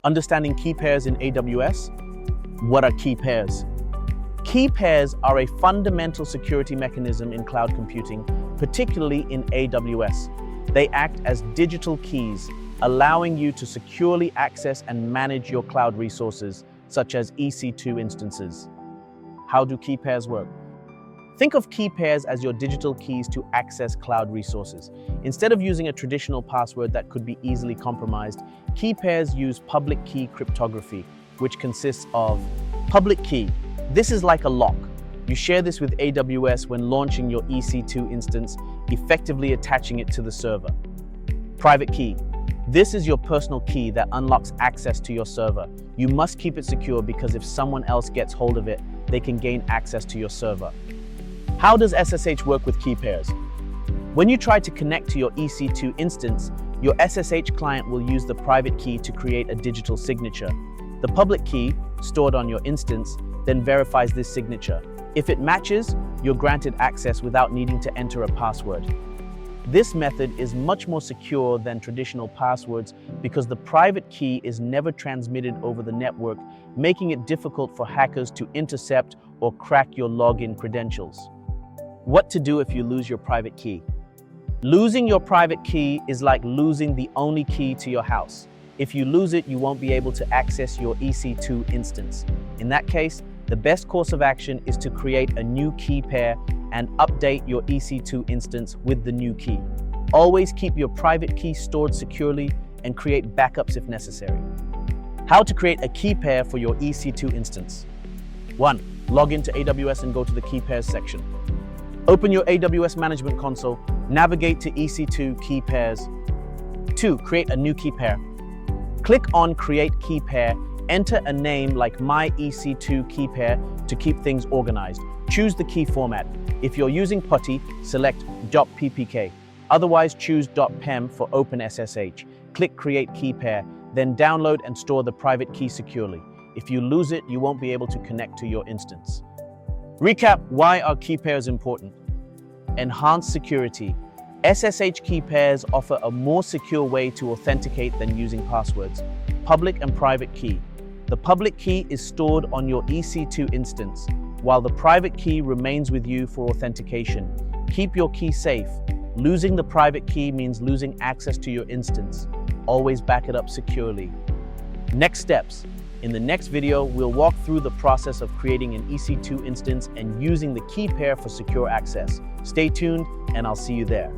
Understanding key pairs in AWS? What are key pairs? Key pairs are a fundamental security mechanism in cloud computing, particularly in AWS. They act as digital keys, allowing you to securely access and manage your cloud resources, such as EC2 instances. How do key pairs work? Think of key pairs as your digital keys to access cloud resources. Instead of using a traditional password that could be easily compromised, key pairs use public key cryptography, which consists of public key. This is like a lock. You share this with AWS when launching your EC2 instance, effectively attaching it to the server. Private key. This is your personal key that unlocks access to your server. You must keep it secure because if someone else gets hold of it, they can gain access to your server. How does SSH work with key pairs? When you try to connect to your EC2 instance, your SSH client will use the private key to create a digital signature. The public key, stored on your instance, then verifies this signature. If it matches, you're granted access without needing to enter a password. This method is much more secure than traditional passwords because the private key is never transmitted over the network, making it difficult for hackers to intercept or crack your login credentials. What to do if you lose your private key? Losing your private key is like losing the only key to your house. If you lose it, you won't be able to access your EC2 instance. In that case, the best course of action is to create a new key pair and update your EC2 instance with the new key. Always keep your private key stored securely and create backups if necessary. How to create a key pair for your EC2 instance. 1. Log into AWS and go to the key pairs section. Open your AWS Management Console, navigate to EC2 key pairs. 2. Create a new key pair. Click on Create Key Pair, enter a name like My EC2 Key Pair to keep things organized. Choose the key format. If you're using PuTTY, select .ppk. Otherwise, choose .pem for OpenSSH. Click Create Key Pair, then download and store the private key securely. If you lose it, you won't be able to connect to your instance. Recap: why are key pairs important? Enhanced security. SSH key pairs offer a more secure way to authenticate than using passwords. Public and private key. The public key is stored on your EC2 instance, while the private key remains with you for authentication. Keep your key safe. Losing the private key means losing access to your instance. Always back it up securely. Next steps. In the next video, we'll walk through the process of creating an EC2 instance and using the key pair for secure access. Stay tuned, and I'll see you there.